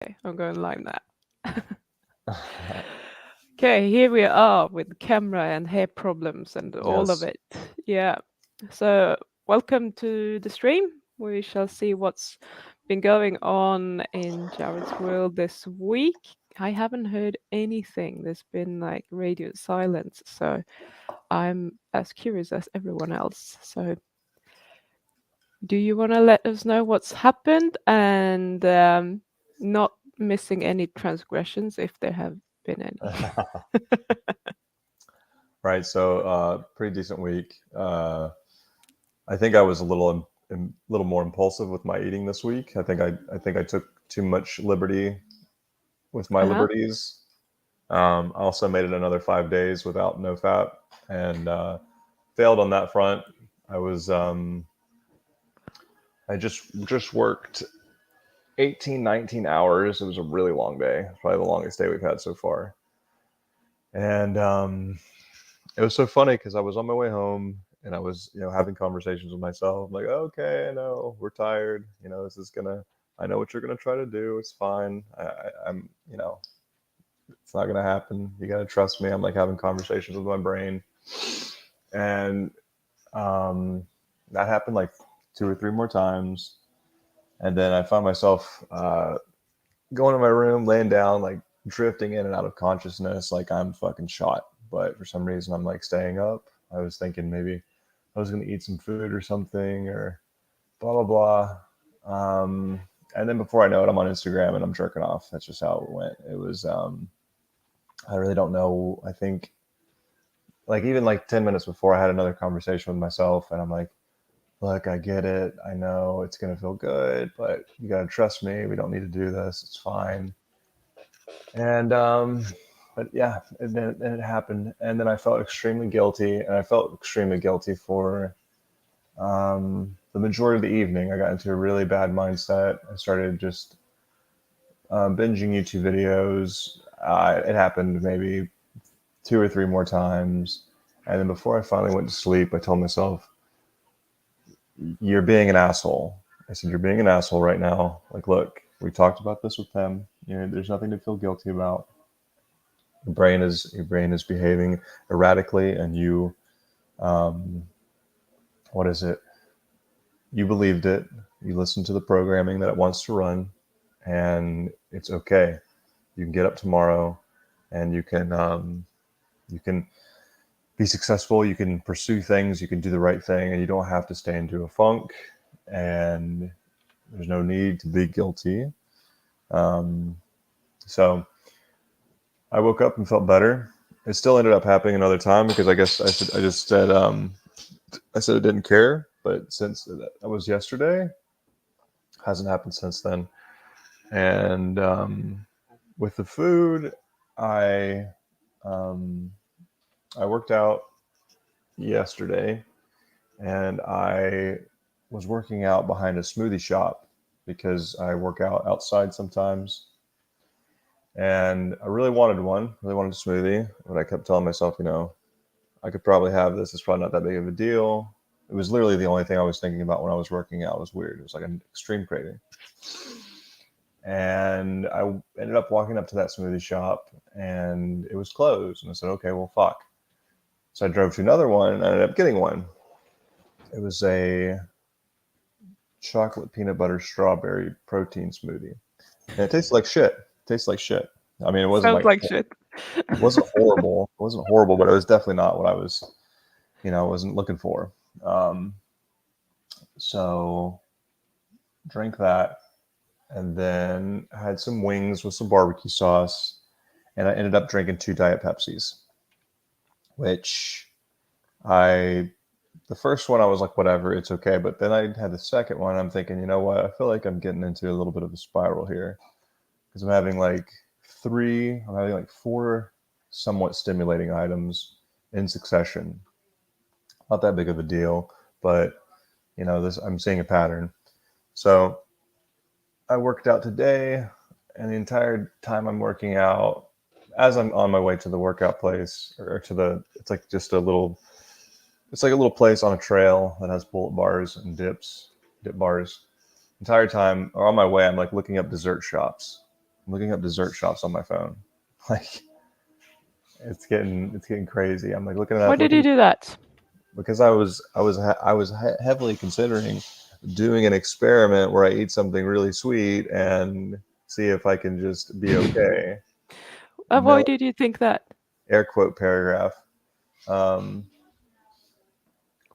Okay, I'm going live now. Okay, here we are with camera and hair problems and all of Yes. it. Yeah. So, welcome to the stream. We shall see what's been going on in Jared's world this week. I haven't heard anything. There's been like radio silence. So, I'm as curious as everyone else. So, do you want to let us know what's happened and not missing any transgressions if there have been any? Right. So, pretty decent week. I think I was a little more impulsive with my eating this week. I think I took too much liberty with my Uh-huh. liberties. I also made it another 5 days without no fat, and failed on that front. I was I just worked 18, 19 hours. It was a really long day. Probably the longest day we've had so far. And it was so funny because I was on my way home and I was, having conversations with myself. I'm like, okay, I know we're tired. This is I know what you're gonna try to do. It's fine. I'm, it's not gonna happen. You gotta trust me. I'm like having conversations with my brain, and um, that happened like two or three more times, and then I found myself going to my room, laying down, like drifting in and out of consciousness, like I'm fucking shot. But for some reason, I'm like staying up. I was thinking maybe I was going to eat some food or something or blah, blah, blah. And then before I know it, I'm on Instagram and I'm jerking off. That's just how it went. It was, I really don't know. I think like even like 10 minutes before I had another conversation with myself and I'm like, look, I get it. I know it's going to feel good, but you got to trust me. We don't need to do this. It's fine. And but yeah, then it happened, and then I felt extremely guilty, and I felt extremely guilty for the majority of the evening. I got into a really bad mindset. I started just binging YouTube videos. It happened maybe two or three more times, and then before I finally went to sleep, I told myself, "You're being an asshole." I said, "You're being an asshole right now. Like, look, we talked about this with them. There's nothing to feel guilty about. Your brain is behaving erratically, and you um, what is it? You believed it. You listened to the programming that it wants to run, and it's okay. You can get up tomorrow, and you can be successful. You can pursue things. You can do the right thing, and you don't have to stay into a funk. And there's no need to be guilty." Um, so I woke up and felt better. It still ended up happening another time because I guess I just said I said I didn't care, but since that was yesterday, hasn't happened since then. And with the food, I um, I worked out yesterday, and I was working out behind a smoothie shop because I work out outside sometimes, and I really wanted one, really wanted a smoothie, but I kept telling myself, I could probably have this. It's probably not that big of a deal. It was literally the only thing I was thinking about when I was working out. It was weird. It was like an extreme craving. And I ended up walking up to that smoothie shop and it was closed. And I said, okay, well, fuck. So I drove to another one and I ended up getting one. It was a chocolate peanut butter strawberry protein smoothie. And it tasted like shit. It tastes like shit. I mean, it wasn't Sounds like, like shit. it wasn't horrible. It wasn't horrible, but it was definitely not what I was, wasn't looking for. Um, so drank that and then had some wings with some barbecue sauce, and I ended up drinking two Diet Pepsis, which I, the first one I was like, whatever, it's okay. But then I had the second one. I'm thinking, you know what? I feel like I'm getting into a little bit of a spiral here because I'm having like four somewhat stimulating items in succession. Not that big of a deal, but I'm seeing a pattern. So I worked out today, and the entire time I'm working out, as I'm on my way to the workout place or to it's like just it's like a little place on a trail that has bullet bars and dip bars. Entire time or on my way, I'm like looking up dessert shops. I'm looking up dessert shops on my phone. Like it's getting crazy. I'm like looking it Why up, did you looking do that? because I was heavily considering doing an experiment where I eat something really sweet and see if I can just be okay. Why No did you think that? air quote paragraph. Um,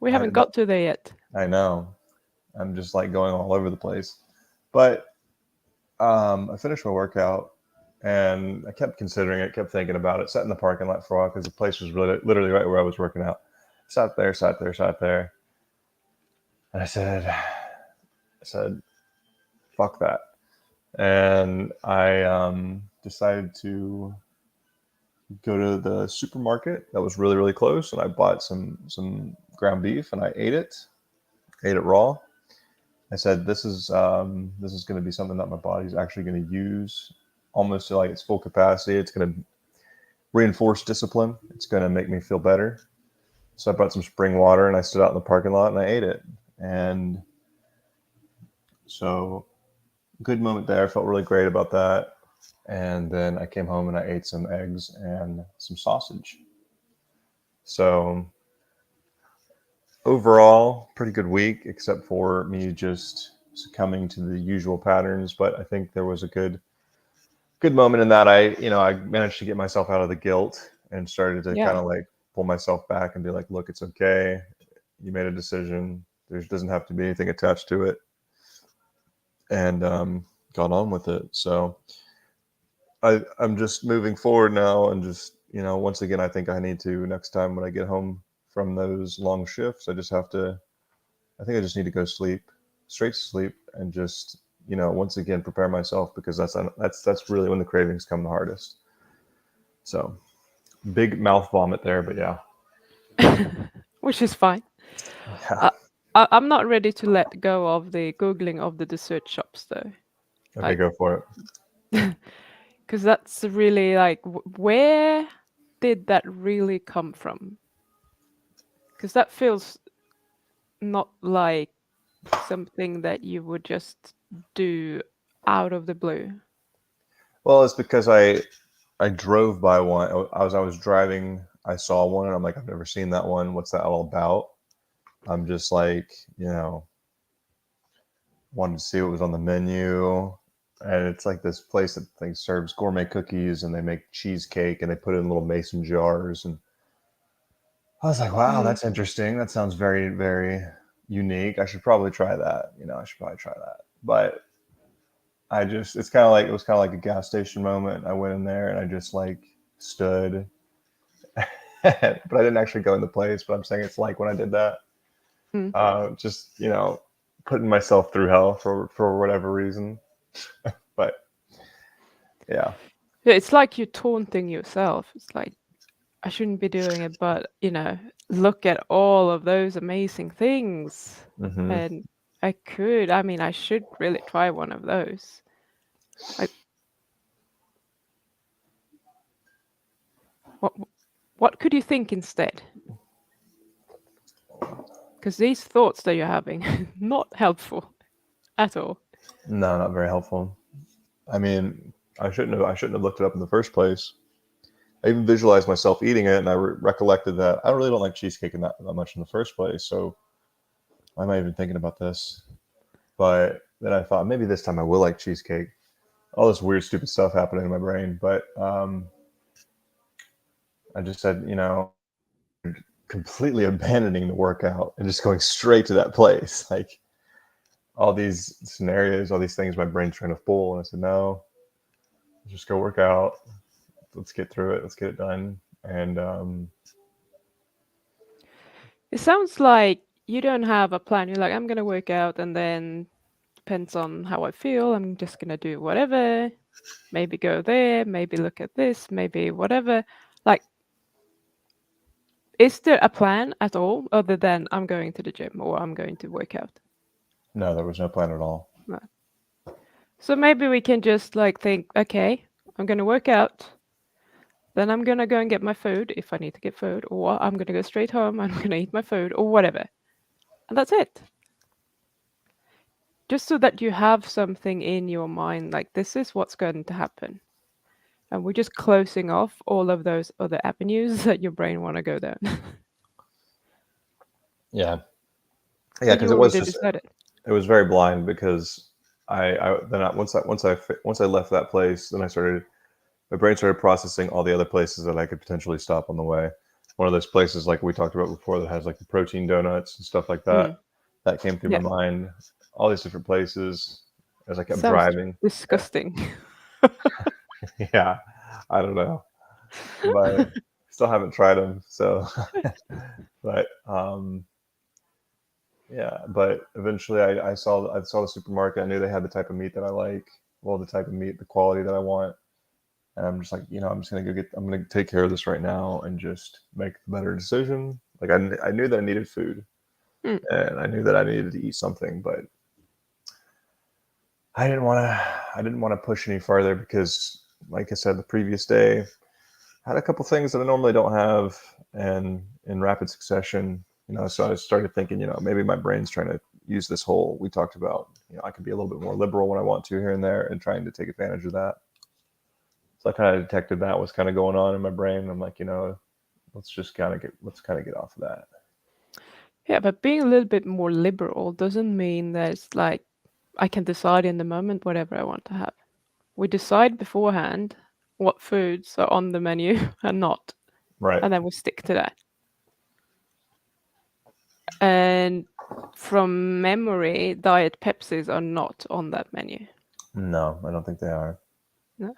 We I haven't got to there yet. I know I'm just like going all over the place, but I finished my workout and I kept considering it, kept thinking about it. Sat in the parking lot for a while because the place was really literally right where I was working out. Sat there, sat there, sat there, and I said, fuck that. And I decided to go to the supermarket that was really really close, and I bought some ground beef and I ate it raw. I said this is going to be something that my body's actually going to use almost to like its full capacity. It's going to reinforce discipline. It's going to make me feel better. So I bought some spring water and I stood out in the parking lot and I ate it. And so good moment there. I felt really great about that. And then I came home and I ate some eggs and some sausage. So overall, pretty good week, except for me just succumbing to the usual patterns. But I think there was a good moment in that I managed to get myself out of the guilt and started to kind Yeah. of like pull myself back and be like, look, it's okay. You made a decision. There doesn't have to be anything attached to it, and got on with it. So I'm just moving forward now, and just once again, I think I need to next time when I get home from those long shifts, I think I just need to go sleep, straight to sleep, and just once again prepare myself because that's really when the cravings come the hardest. So big mouth vomit there, but yeah, Which is fine. yeah. I, I'm not ready to let go of the googling of the dessert shops though. Okay, Like, go for it. because that's really like, where did that really come from? Because that feels not like something that you would just do out of the blue. Well, it's because I drove by one. I was driving. I saw one, and I'm like, I've never seen that one. What's that all about? I'm just like, wanted to see what was on the menu. And it's like this place that like serves gourmet cookies, and they make cheesecake, and they put it in little mason jars. And I was like, wow, Mm. that's interesting. That sounds very, very unique. I should probably try that. I should probably try that. But it was kind of like a gas station moment. I went in there and I just like stood, but I didn't actually go in the place. But I'm saying it's like when I did that, Mm. just putting myself through hell for whatever reason. But yeah, Yeah, it's like you're taunting yourself. It's like, I shouldn't be doing it, but look at all of those amazing things. hmm And I mean, I should really try one of those. Like, what what could you think instead? Because these thoughts that you're having, not helpful at all. no, not very helpful. I mean, I shouldn't have looked it up in the first place. I even visualized myself eating it, and I recollected that I really don't like cheesecake that much in the first place. So why am I even thinking about this? But then I thought maybe this time I will like cheesecake. All this weird, stupid stuff happening in my brain. But I just said, completely abandoning the workout and just going straight to that place. Like all these scenarios, all these things my brain's trying to pull. And I said, no, just go work out. Let's get through it. Let's get it done. And It sounds like you don't have a plan. You're like, I'm gonna work out, and then depends on how I feel. I'm just gonna do whatever. Maybe go there. Maybe look at this. Maybe whatever. Like, is there a plan at all other than I'm going to the gym or I'm going to work out? no, there was no plan at all. No. So maybe we can just like think, okay, I'm gonna work out. Then I'm gonna go and get my food if I need to get food, or I'm gonna go straight home. I'm gonna eat my food or whatever, and that's it. just so that you have something in your mind, like this is what's going to happen. And we're just closing off all of those other avenues that your brain want to go down. Yeah, yeah, But because you already decided. it was very blind because once I left that place, then I started my brain started processing all the other places that I could potentially stop on the way. One of those places, like we talked about before, that has like the protein donuts and stuff like that. Mm, That came through my yeah, mind. All these different places as I kept sounds driving. disgusting. Yeah, I don't know, but still haven't tried them. So, but yeah, but eventually I saw the supermarket. I knew they had the type of meat that I like. Well, the type of meat, the quality that I want. And I'm just like, I'm gonna take care of this right now and just make the better decision. Like I knew that I needed food Mm. and I knew that I needed to eat something, but I didn't want to, I didn't want to push any further because, like I said, the previous day I had a couple things that I normally don't have, and in rapid succession, so I started thinking, maybe my brain's trying to use this whole we talked about. I can be a little bit more liberal when I want to here and there, and trying to take advantage of that. So I kind of detected that was kind of going on in my brain. I'm like, let's kind of get off of that. Yeah, but being a little bit more liberal doesn't mean that it's like I can decide in the moment whatever I want to have. We decide beforehand what foods are on the menu and not, Right. and then we stick to that. And from memory, diet Pepsis are not on that menu. No, I don't think they are. No.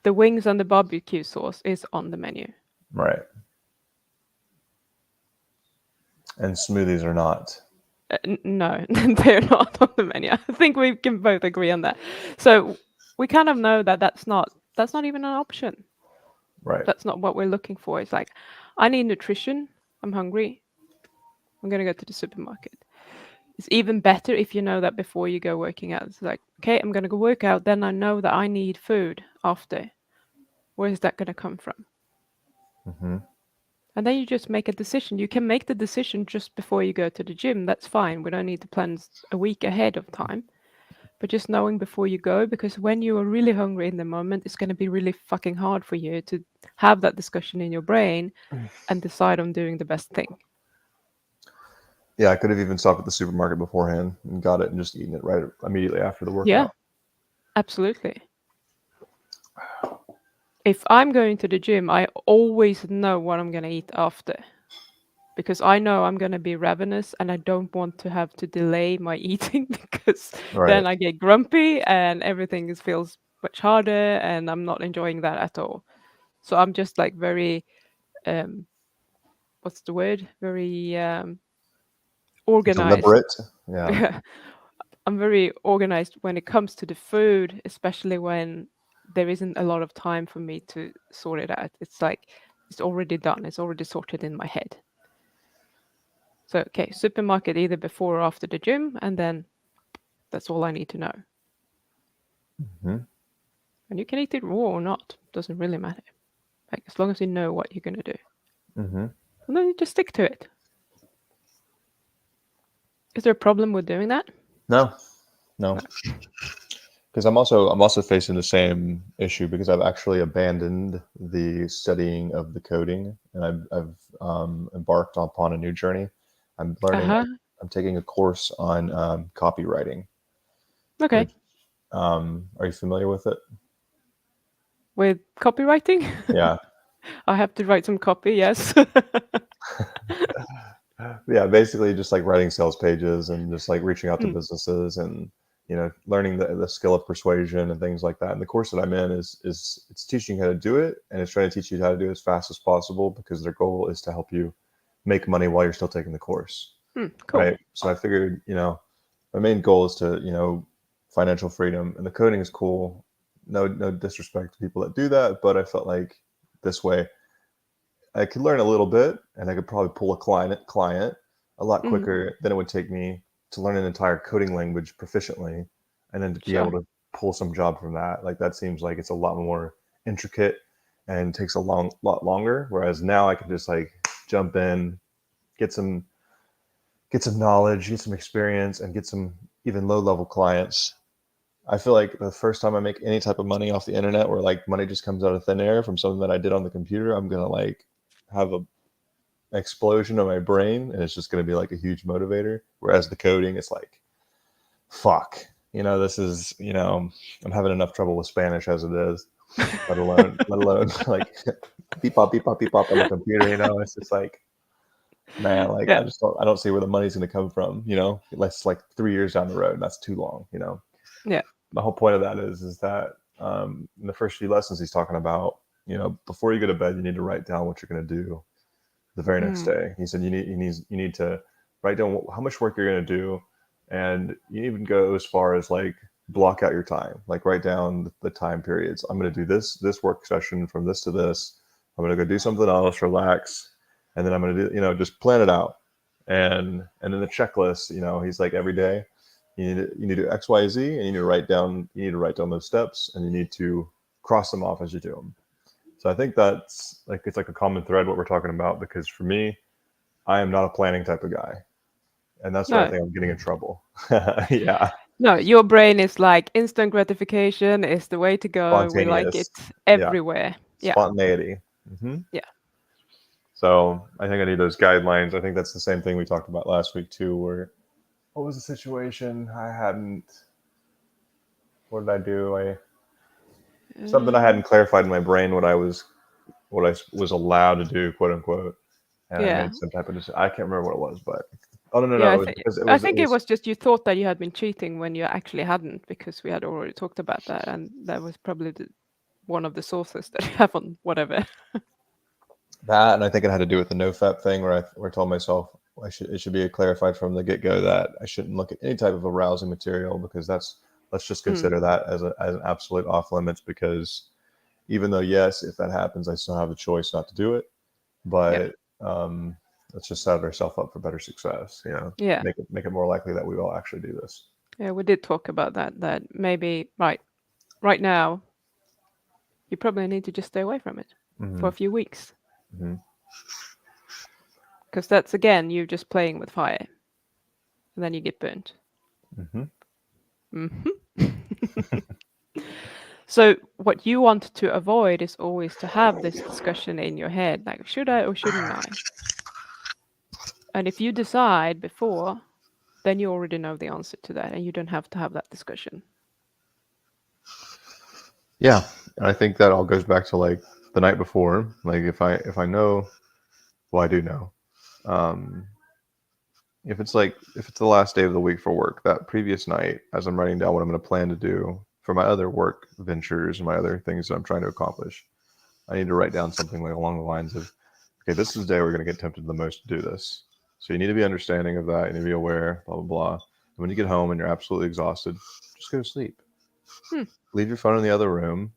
The wings and the barbecue sauce is on the menu. Right. And smoothies are not. No, they're not on the menu. I think we can both agree on that. So we kind of know that that's not even an option. Right. That's not what we're looking for. It's like, I need nutrition. I'm hungry. I'm gonna go to the supermarket. It's even better if you know that before you go working out. It's like, okay, I'm gonna go work out. Then I know that I need food after. Where is that gonna come from? Hmm. And then you just make a decision. You can make the decision just before you go to the gym. That's fine. We don't need to plan a week ahead of time. But just knowing before you go, because when you are really hungry in the moment, it's going to be really fucking hard for you to have that discussion in your brain and decide on doing the best thing. Yeah, I could have even stopped at the supermarket beforehand and got it and just eaten it right immediately after the Yeah, workout. absolutely. If I'm going to the gym, I always know what I'm going to eat after because I know I'm going to be ravenous and I don't want to have to delay my eating because Right. then I get grumpy and everything feels much harder and I'm not enjoying that at all. So I'm just like very um what's the word? Very organized. Deliberate. Yeah. I'm very organized when it comes to the food, especially when there isn't a lot of time for me to sort it out. It's like it's already done. It's already sorted in my head. So okay, supermarket either before or after the gym, and then that's all I need to know. Hmm. And you can eat it raw or not. Doesn't really matter. Like as long as you know what you're gonna do. Hmm. And then you just stick to it. Is there a problem with doing that? No, no, No. because I'm also facing the same issue because I've actually abandoned the studying of the coding and I've embarked upon a new journey. I'm learning. Uh-huh. I'm taking a course on copywriting, Okay. which are you familiar with it? With copywriting? Yeah. I have to write some copy, yes. Yeah, basically just like writing sales pages and just like reaching out to Mm, businesses and learning the skill of persuasion and things like that. And the course that I'm in is it's teaching you how to do it, and it's trying to teach you how to do it as fast as possible because their goal is to help you make money while you're still taking the course, cool. right? So I figured, my main goal is to, financial freedom, and the coding is cool. No disrespect to people that do that, but I felt like this way I could learn a little bit, and I could probably pull a client a lot Mm, quicker than it would take me to learn an entire coding language proficiently, and then to be able sure. to pull some job from that. Like that seems like it's a lot more intricate and takes a lot longer. Whereas now I can just like jump in, get some get some knowledge, get some experience, and get some even low level clients, I feel like the first time I make any type of money off the internet, where like money just comes out of thin air from something that I did on the computer, I'm gonna like have a explosion of my brain, and it's just gonna be like a huge motivator. Whereas the coding, it's like, fuck, this is, I'm having enough trouble with Spanish as it is, let alone like beep pop on the computer. It's just like, man, like Yeah. I don't see where the money's gonna come from. Let's like 3 years down the road, and that's too long. Yeah. The whole point of that is that in the first few lessons he's talking about, before you go to bed, you need to write down what you're going to do the very next Mm. day. He said you need to write down how much work you're going to do, and you even go as far as like block out your time, like write down the time periods. I'm going to do this work session from this to this. I'm going to go do something else, relax, and then I'm going to do, just plan it out. And then the checklist, he's like, every day you need to do X, Y, Z, and you need to write down those steps, and you need to cross them off as you do them. So I think that's like, it's like a common thread what we're talking about, because for me, I am not a planning type of guy, and that's where I No. think I'm getting in trouble. Yeah, No, your brain is like instant gratification is the way to go. We like it spontaneous. Yeah, everywhere. Yeah. spontaneity. Yeah. So I think I need those guidelines. I think that's the same thing we talked about last week too. Where what was the situation? I hadn't. What did I do? Something I Uh, hadn't clarified in my brain what I was allowed to do, quote unquote, and I yeah. made some type of decision. I can't remember what it was, but oh, no, no, Yeah, no, I it was think because it I was it think it was was just you thought that you had been cheating when you actually hadn't, because we had already talked about that, and that was probably one of the sources that you have on whatever. that, and I think it had to do with the no fap thing, where I told myself it should be clarified from the get go that I shouldn't look at any type of arousing material, because let's just Mm. consider that as an absolute off limits, because even though, yes, if that happens, I still have the choice not to do it, Yeah. but let's just set ourselves up for better success. Yeah. Make it more likely that we will actually do this. Yeah, we did talk about that. That maybe right now you probably need to just stay away from it for Hmm. a few weeks, Hmm. because that's again you just playing with fire, and then you get burnt. Hmm. So what you want to avoid is always to have this discussion in your head, like should I or shouldn't I? And if you decide before, then you already know the answer to that, and you don't have to have that discussion. Yeah, and I think that all goes back to like the night before. Like if I know, well, I do know. Um, if it's the last day of the week for work, that previous night, as I'm writing down what I'm going to plan to do for my other work ventures and my other things that I'm trying to accomplish, I need to write down something like along the lines of, okay, this is the day we're going to get tempted the most to do this. So you need to be understanding of that. You need to be aware, blah blah blah. And when you get home and you're absolutely exhausted, just go to sleep. Hmm. Leave your phone in the other room.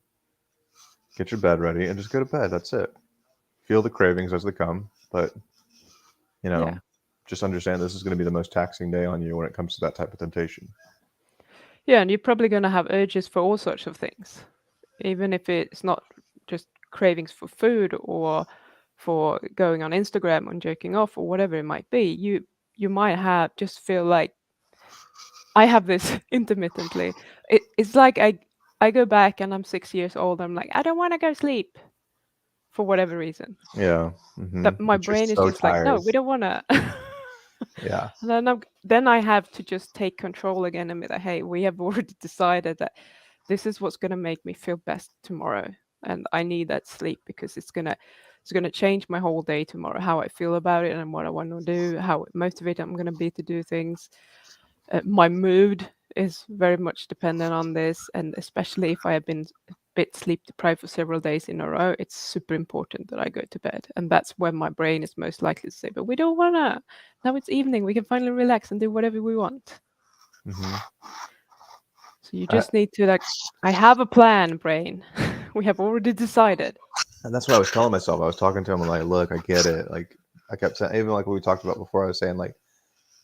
Get your bed ready and just go to bed. That's it. Feel the cravings as they come, but you Yeah. know, just understand this is going to be the most taxing day on you when it comes to that type of temptation. Yeah, and you're probably going to have urges for all sorts of things, even if it's not just cravings for food or for going on Instagram and jerking off or whatever it might be. You might have just feel like I have this intermittently. It's like I go back and I'm 6 years old. I'm like I don't want to go sleep for whatever reason. Yeah. That my But you're brain is so just like no, tired. we don't want to. Yeah. And then I have to just take control again and be like, hey, we have already decided that this is what's going to make me feel best tomorrow, and I need that sleep because it's gonna change my whole day tomorrow, how I feel about it and what I want to do, how motivated I'm going to be to do things. My mood is very much dependent on this, and especially if I have been a bit sleep deprived for several days in a row, it's super important that I go to bed. And that's when my brain is most likely to say, but we don't want to. Now it's evening. We can finally relax and do whatever we want. Hmm. So you I, just need to, like, I have a plan, brain. We have already decided. and that's what I was telling myself. I was talking to him, I'm like, look, I get it. Like, I kept saying, even like what we talked about before, I was saying, like,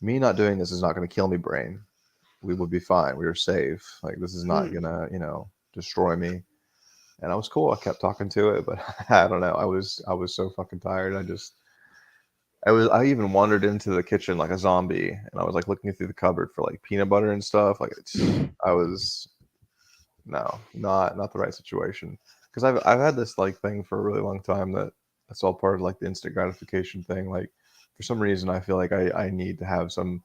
me not doing this is not going to kill me, brain. We would be fine. We are safe. Like, this is not Mm. going to, destroy me. And I was cool. I kept talking to it, but I don't know. I was so fucking tired. I just, I even wandered into the kitchen like a zombie, and I was like looking through the cupboard for like peanut butter and stuff. Like I was no, not the right situation. Because I've had this like thing for a really long time that that's all part of like the instant gratification thing. Like for some reason, I feel like I need to have some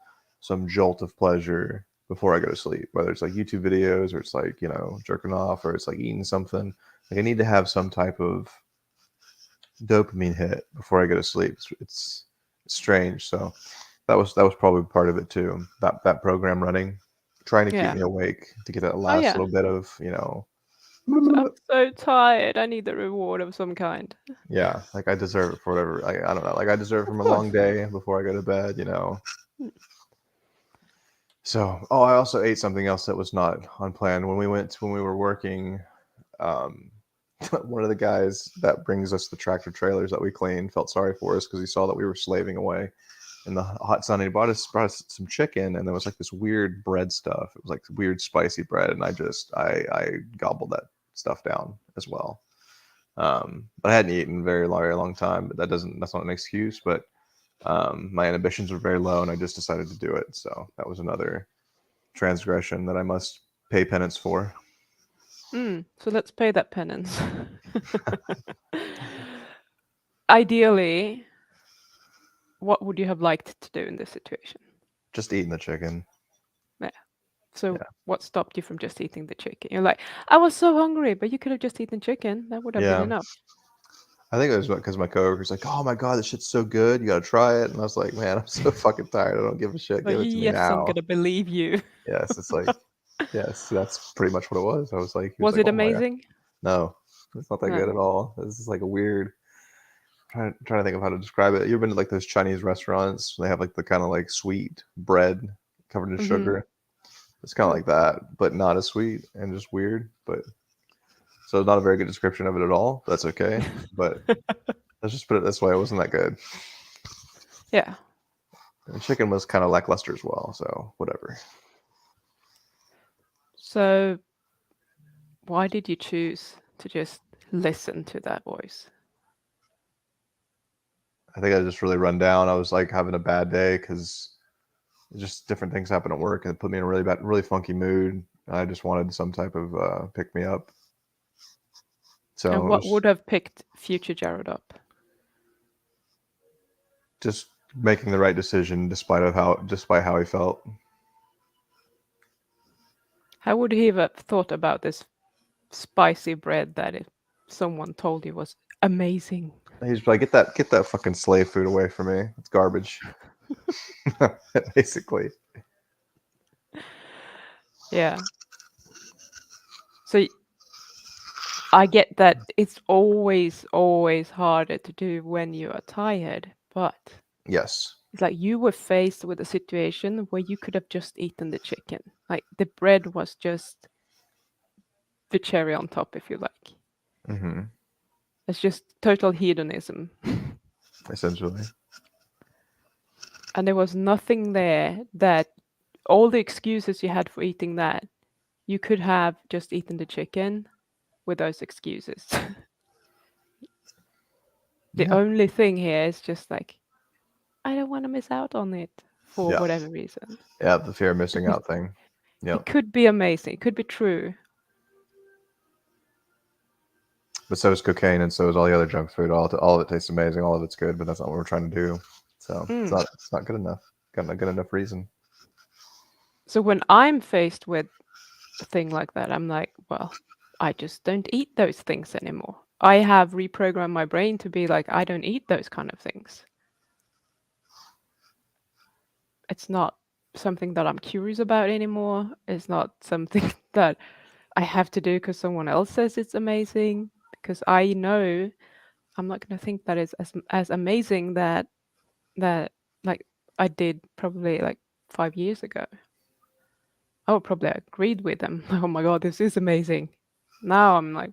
jolt of pleasure before I go to sleep. Whether it's like YouTube videos or it's like jerking off or it's like eating something. Like I need to have some type of dopamine hit before I go to sleep. It's strange. So that was probably part of it too. That program running, trying to keep Yeah. me awake to get that Oh last yeah. little bit of So I'm so tired. I need a reward of some kind. yeah, like I deserve it for whatever. I don't know. Like I deserve it Of from a long course. day before I go to bed. Mm. So I also ate something else that was not on plan when we were working. Um, one of the guys that brings us the tractor trailers that we clean felt sorry for us because he saw that we were slaving away in the hot sun. And he brought us some chicken, and there was like this weird bread stuff. It was like weird spicy bread, and I gobbled that stuff down as well. But I hadn't eaten very long time. But that's not an excuse. But my inhibitions were very low, and I just decided to do it. So that was another transgression that I must pay penance for. So let's pay that penance. Ideally, what would you have liked to do in this situation? Just eating the chicken. Yeah. So Yeah, what stopped you from just eating the chicken? You're like, I was so hungry, but you could have just eaten chicken. That would have been yeah. enough. I think it was because my coworker's like, "Oh my god, this shit's so good. You gotta try it." And I was like, "Man, I'm so fucking tired. I don't give a shit. Like, Give it to me yes, I'm now." gonna believe you. Yes, it's like, yes, that's pretty much what it was. I was like, he was Was like, it "Oh my god, amazing? no, it's not that good No. at all. This is like a weird." Trying to think of how to describe it. You ever been to like those Chinese restaurants? They have like the kind of like sweet bread covered in Mm-hmm. sugar. It's kind of Oh. like that, but not as sweet and just weird. But so not a very good description of it at all. That's okay. But let's just put it this way: it wasn't that good. Yeah. And chicken was kind of lackluster as well. So whatever. So why did you choose to just listen to that voice? I think I just really run down. I was like having a bad day because just different things happened at work and it put me in a really bad, really funky mood. I just wanted some type of pick me up. And So it what was would have picked future Jarod up? just making the right decision despite how he felt. How would he have thought about this spicy bread that if someone told you was amazing? He's like, get that fucking slave food away from me. It's garbage. Basically. Yeah. So I get that it's always harder to do when you are tired, but Yes. it's like you were faced with a situation where you could have just eaten the chicken. Like the bread was just the cherry on top, if you like. Hmm. It's just total hedonism. Essentially. And there was nothing there that all the excuses you had for eating that, you could have just eaten the chicken with those excuses. The Yeah. only thing here is just like, I don't want to miss out on it for Yeah. whatever reason. Yeah. The fear of missing Because out thing. it Yep. could be amazing, it could be true. But so is cocaine, and so is all the other junk food. All of it tastes amazing. All of it's good, but that's not what we're trying to do. So Mm. it's not good enough. Got a good enough reason. So when I'm faced with a thing like that, I'm like, well, I just don't eat those things anymore. I have reprogrammed my brain to be like, I don't eat those kind of things. It's not something that I'm curious about anymore. It's not something that I have to do because someone else says it's amazing. Because I know I'm not going to think that is as amazing that like I did probably like 5 years ago. I would probably agreed with them. Oh my god, this is amazing. Now I'm like,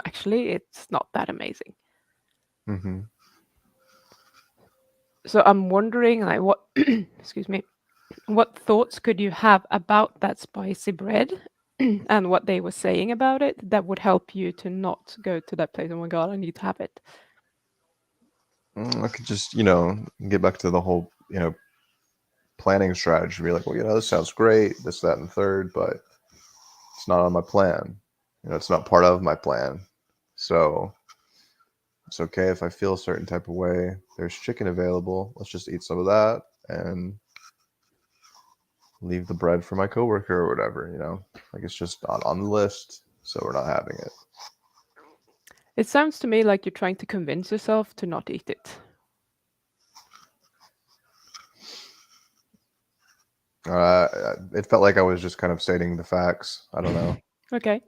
actually, it's not that amazing. Hmm. So I'm wondering, like, what, excuse me, what thoughts could you have about that spicy bread and what they were saying about it that would help you to not go to that place? Oh my god, I need to have it. I could just, get back to the whole, planning strategy. Be like, well, this sounds great, this, that, and the third, but it's not on my plan. It's not part of my plan. So it's okay if I feel a certain type of way. There's chicken available. Let's just eat some of that and leave the bread for my coworker or whatever. Like it's just not on the list, so we're not having it. It sounds to me like you're trying to convince yourself to not eat it. It felt like I was just kind of stating the facts. I don't know. Okay.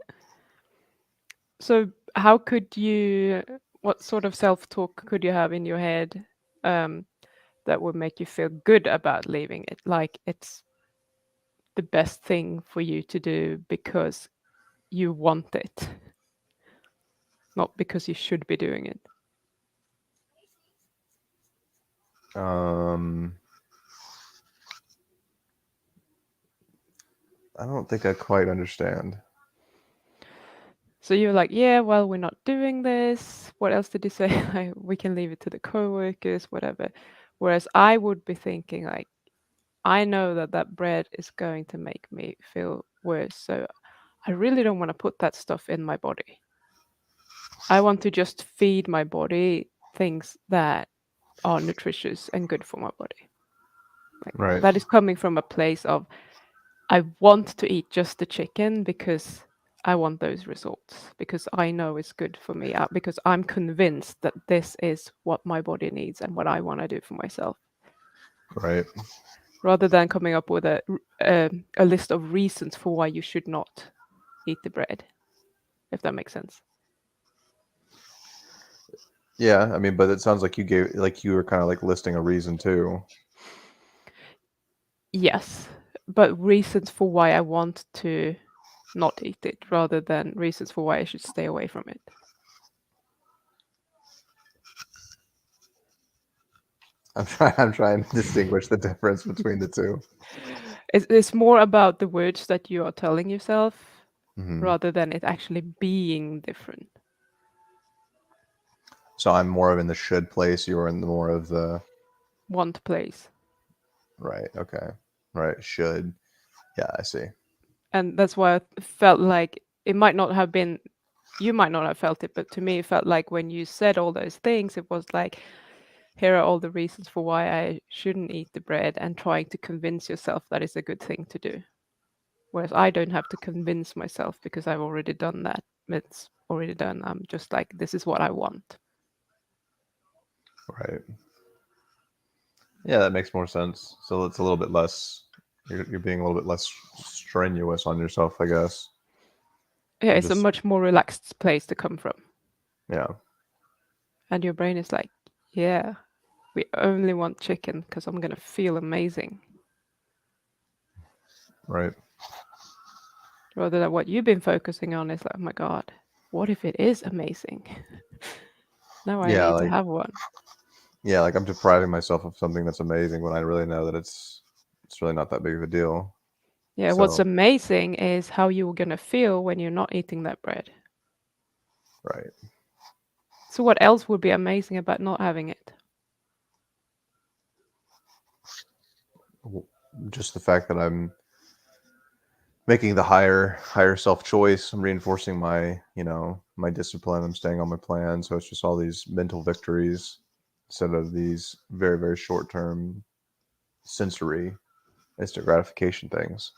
So how could you, what sort of self-talk could you have in your head that would make you feel good about leaving it? Like it's the best thing for you to do because you want it, not because you should be doing it. Um, I don't think I quite understand. So you're like, yeah, well, we're not doing this. What else did you say? Like, we can leave it to the co-workers, whatever. Whereas I would be thinking like, I know that that bread is going to make me feel worse. So I really don't want to put that stuff in my body. I want to just feed my body things that are nutritious and good for my body. Like Right. that is coming from a place of I want to eat just the chicken because I want those results, because I know it's good for me, because I'm convinced that this is what my body needs and what I want to do for myself, Right. rather than coming up with a list of reasons for why you should not eat the bread, if that makes sense. Yeah, I mean, but it sounds like you were kind of like listing a reason too. Yes, but reasons for why I want to not eat it rather than reasons for why I should stay away from it. I'm trying to distinguish the difference between the two. It's more about the words that you are telling yourself Hmm. rather than it actually being different. So I'm more of in the should place. You're in the more of the Want place. right. Okay. Right. Should. Yeah, I see. And that's why I felt like it might not have been, you might not have felt it, but to me, it felt like when you said all those things, it was like, here are all the reasons for why I shouldn't eat the bread and trying to convince yourself that it's a good thing to do. Whereas I don't have to convince myself because I've already done that. It's already done. I'm just like, this is what I want. Right. Yeah, that makes more sense. So it's a little bit less. You're being a little bit less strenuous on yourself, I guess. Yeah, You're it's a just much more relaxed place to come from. yeah. And your brain is like, yeah, we only want chicken because I'm going to feel amazing. Right. Rather than what you've been focusing on is like, oh my God, what if it is amazing? Now I Yeah. need to Like have one. yeah. Like I'm depriving myself of something that's amazing when I really know that it's really not that big of a deal. Yeah, what's So amazing is how you're going to feel when you're not eating that bread. right. So, what else would be amazing about not having it? W- Just the fact that I'm making the higher self choice. I'm reinforcing my discipline. I'm staying on my plan. So it's just all these mental victories instead of these very very short term sensory instant gratification things.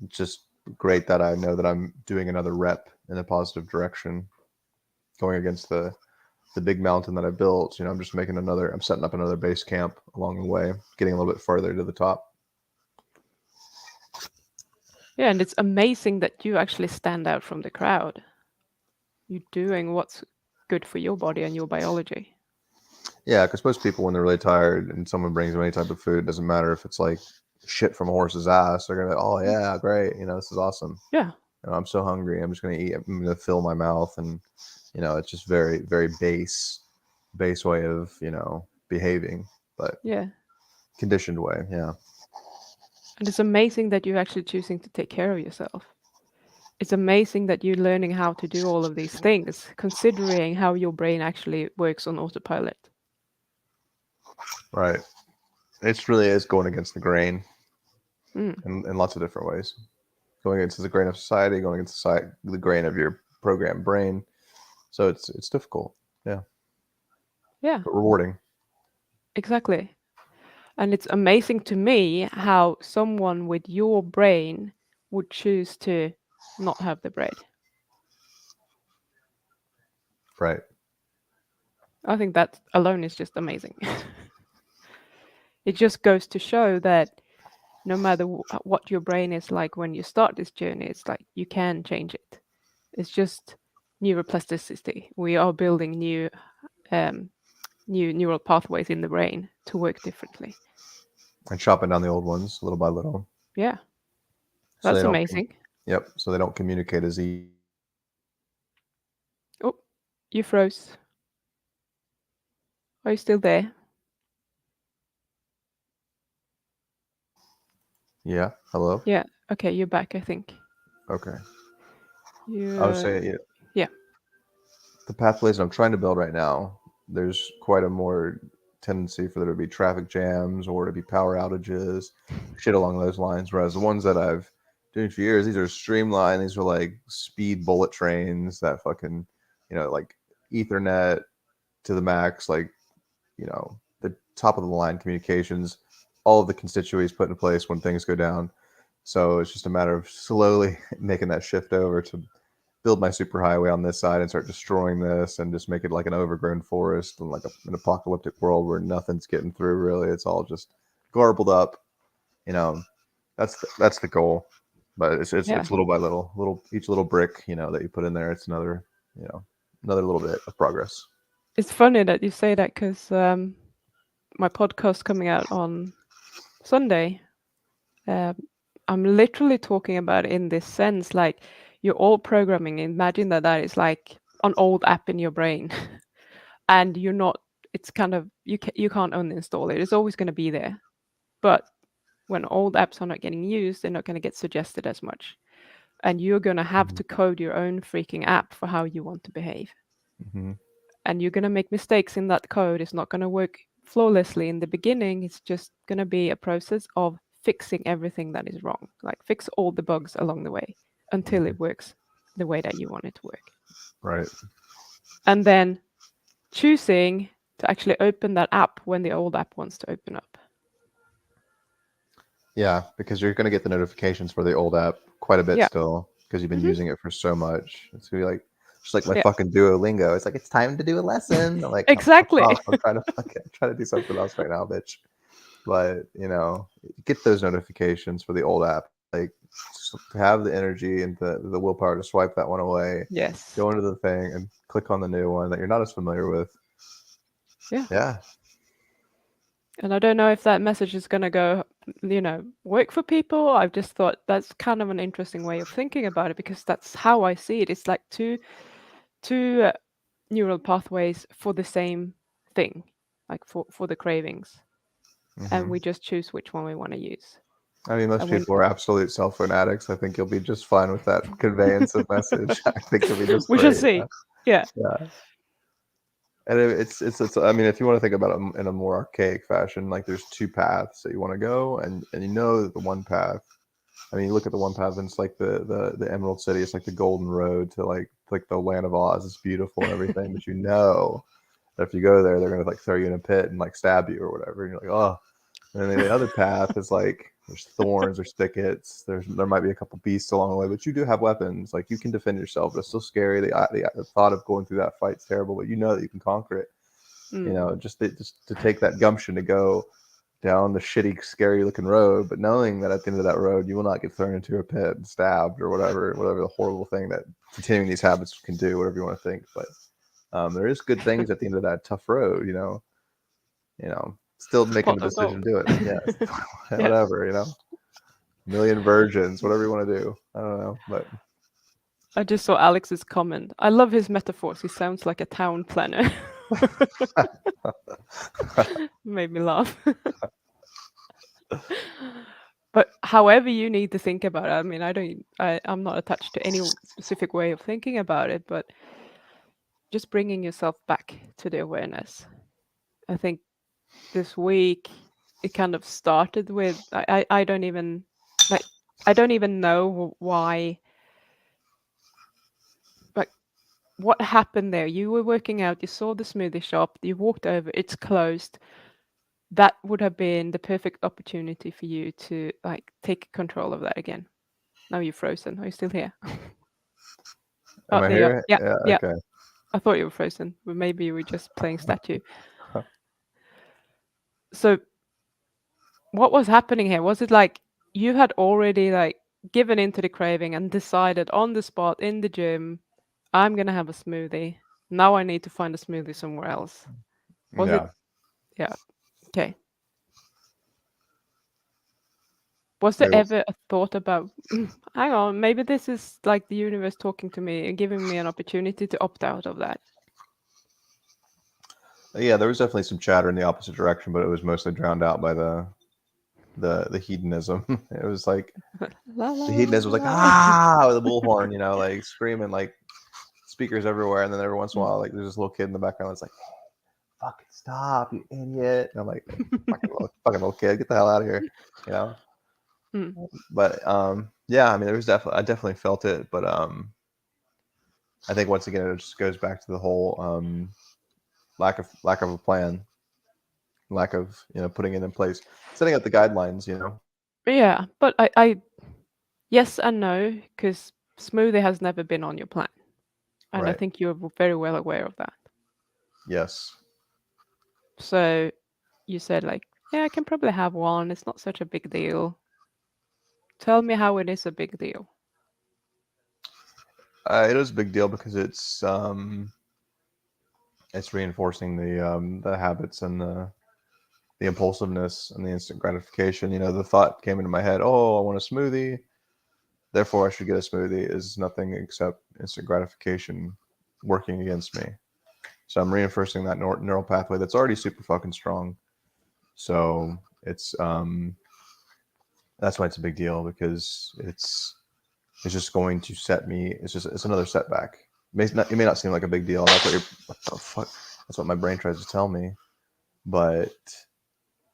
It's just great that I know that I'm doing another rep in a positive direction, going against the big mountain that I built. I'm just making another. I'm setting up another base camp along the way, getting a little bit further to the top. Yeah, and it's amazing that you actually stand out from the crowd. You're doing what's good for your body and your biology. Yeah, because most people, when they're really tired and someone brings them any type of food, it doesn't matter if it's like shit from a horse's ass. They're gonna be, oh yeah, great. This is awesome. Yeah, I'm so hungry. I'm just gonna eat. I'm gonna fill my mouth, and it's just very, very base way of behaving, but yeah. conditioned way. Yeah, And it's amazing that you're actually choosing to take care of yourself. It's amazing that you're learning how to do all of these things, considering how your brain actually works on autopilot. Right. It's really is going against the grain Mm, in lots of different ways. Going against the grain of society, going against the grain of your programmed brain. So it's difficult. Yeah, yeah, but rewarding. exactly. And it's amazing to me how someone with your brain would choose to not have the bread. Right. I think that alone is just amazing. It just goes to show that no matter what your brain is like when you start this journey, it's like you can change it. It's just neuroplasticity. We are building um, new neural pathways in the brain to work differently. And chopping down the old ones little by little, Yeah, so they that's don't. amazing. Yep. So they don't communicate as Oh, you froze. Are you still there? Yeah. Hello. Yeah. Okay, you're back, I think. Okay. You, I would say yeah, yeah. the pathways I'm trying to build right now. There's quite a more tendency for there to be traffic jams or to be power outages, shit along those lines. Whereas the ones that I've doing for years, these are streamlined. These are like speed bullet trains that fucking, like Ethernet to the max, like the top of the line communications, all of the constituents put in place when things go down. So it's just a matter of slowly making that shift over to build my superhighway on this side and start destroying this and just make it like an overgrown forest and like an apocalyptic world where nothing's getting through. Really, it's all just garbled up. You know, that's the goal. But Yeah. it's little by little, each little brick that you put in there. It's you know another little bit of progress. It's funny that you say that because my podcast coming out on Sunday, um, I'm literally talking about it in this sense like you're all programming. Imagine that that is like an old app in your brain, and you're not. It's kind of you can't uninstall it. It's always going to be there. But when old apps are not getting used, they're not going to get suggested as much, and you're going to have Mm-hmm. to code your own freaking app for how you want to behave. Mm-hmm. And you're going to make mistakes in that code. It's not going to work flawlessly in the beginning. It's just going to be a process of fixing everything that is wrong, like fix all the bugs along the way until it works the way that you want it to work. Right. And then choosing to actually open that app when the old app wants to open up. Yeah, because you're going to get the notifications for the old app quite a bit Yeah. still because you've been Hmm. using it for so much. It's gonna be like just like my Yeah. fucking Duolingo. It's like it's time to do a lesson. I'm like, fuck Exactly. off. I'm trying to do something else right now, bitch. But get those notifications for the old app. Like just to have the energy and the willpower to swipe that one away, Yes. go into the thing and click on the new one that you're not as familiar with. Yeah. Yeah. And I don't know if that message is going to go, work for people. I've just thought that's kind of an interesting way of thinking about it because that's how I see it. It's like two neural pathways for the same thing, like for the cravings, and Hmm. we just choose which one we want to use. I mean, most And when people are absolute cell phone addicts. I think you'll be just fine with that conveyance of message. I think you'll be just we shall great. see. Yeah. Yeah. And it's. I mean, if you want to think about it in a more archaic fashion, like there's two paths that you want to go, and that the one path. I mean, you look at the one path, and it's like the Emerald City. It's like the Golden Road to like the Land of Oz. It's beautiful and everything, but that if you go there, they're gonna like throw you in a pit and like stab you or whatever. And you're like, oh. And then the other path is like there's thorns, there's thickets, there might be a couple beasts along the way, but you do have weapons. Like you can defend yourself. But it's still scary. The thought of going through that fight's terrible, but you know that you can conquer it. Mm. Just to take that gumption to go down the shitty, scary looking road, but knowing that at the end of that road you will not get thrown into a pit and stabbed or whatever the horrible thing that continuing these habits can do, whatever you want to think. But there is good things at the end of that tough road. Still It's making pot the of decision gold. to do it. Yes, Yeah. whatever. Million virgins, whatever you want to do. I don't know, but I just saw Alex's comment. I love his metaphors. He sounds like a town planner. Made me laugh. But however you need to think about it, I mean, I'm not attached to any specific way of thinking about it, but just bringing yourself back to the awareness. I think this week, it kind of started with I don't even like I don't even know why, like what happened there. You were working out, you saw the smoothie shop, you walked over, it's closed. That would have been the perfect opportunity for you to like take control of that again. Now you're frozen. Are you still here? Am Oh, I there you are. here? Yeah, Yeah. yeah. Okay. I thought you were frozen, but maybe you were just playing statue. So what was happening here? Was it like you had already like given into the craving and decided on the spot in the gym, I'm gonna have a smoothie. Now I need to find a smoothie somewhere else. Was it? Yeah. Yeah. Okay. Was there It was, ever a thought about, hang on, maybe this is like the universe talking to me and giving me an opportunity to opt out of that? yeah, there was definitely some chatter in the opposite direction, but it was mostly drowned out by the hedonism. It was like La the la hedonism was like la. ah with a bullhorn, like screaming like speakers everywhere, and then every once in a while, like there's this little kid in the background that's like, "Fucking stop, you idiot!" And I'm like, fucking little kid, get the hell out of here," you know. Mm. But yeah, I mean, there was definitely I definitely felt it, but I think once again it just goes back to the whole lack of a plan, lack of putting it in place, setting up the guidelines. Yeah, but yes and no, because smoothie has never been on your plan. And I Right. think you're very well aware of that. Yes. So you said, like, yeah, I can probably have one. It's not such a big deal. Tell me how it is a big deal. It is a big deal because it's reinforcing the habits and the impulsiveness and the instant gratification. The thought came into my head, oh, I want a smoothie, therefore I should get a smoothie, is nothing except instant gratification working against me. So I'm reinforcing that neural pathway that's already super fucking strong. So it's that's why it's a big deal, because it's just going to set me. It's another setback. It may not seem like a big deal. That's what the fuck. That's what my brain tries to tell me. But